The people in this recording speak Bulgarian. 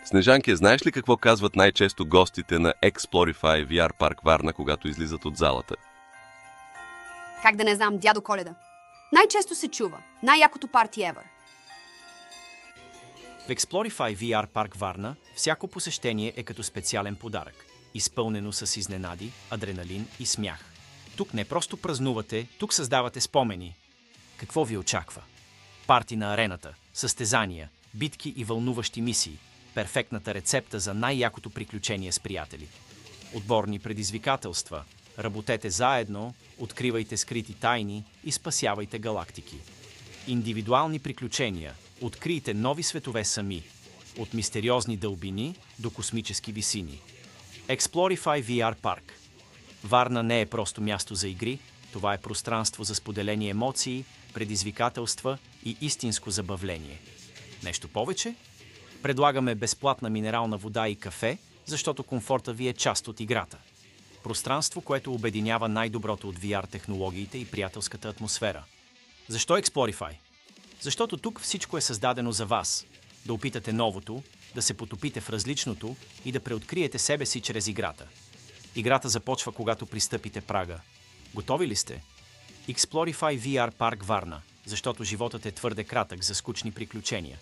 Снежанке, знаеш ли какво казват най-често гостите на Explorify VR парк Варна, когато излизат от залата? Как да не знам, дядо Коледа? Най-често се чува. Най-якото парти ever. В Explorify VR парк Варна всяко посещение е като специален подарък, изпълнено с изненади, адреналин и смях. Тук не просто празнувате, тук създавате спомени. Какво ви очаква? Парти на арената, състезания, битки и вълнуващи мисии. Перфектната рецепта за най-якото приключение с приятели. Отборни предизвикателства. Работете заедно, откривайте скрити тайни и спасявайте галактики. Индивидуални приключения. Открийте нови светове сами. От мистериозни дълбини до космически висини. Explorify VR парк. Варна не е просто място за игри, това е пространство за споделени емоции, предизвикателства и истинско забавление. Нещо повече? Предлагаме безплатна минерална вода и кафе, защото комфорта ви е част от играта. Пространство, което обединява най-доброто от VR технологиите и приятелската атмосфера. Защо Explorify? Защото тук всичко е създадено за вас. Да опитате новото, да се потопите в различното и да преоткриете себе си чрез играта. Играта започва, когато пристъпите прага. Готови ли сте? Explorify VR парк Варна, защото животът е твърде кратък за скучни приключения.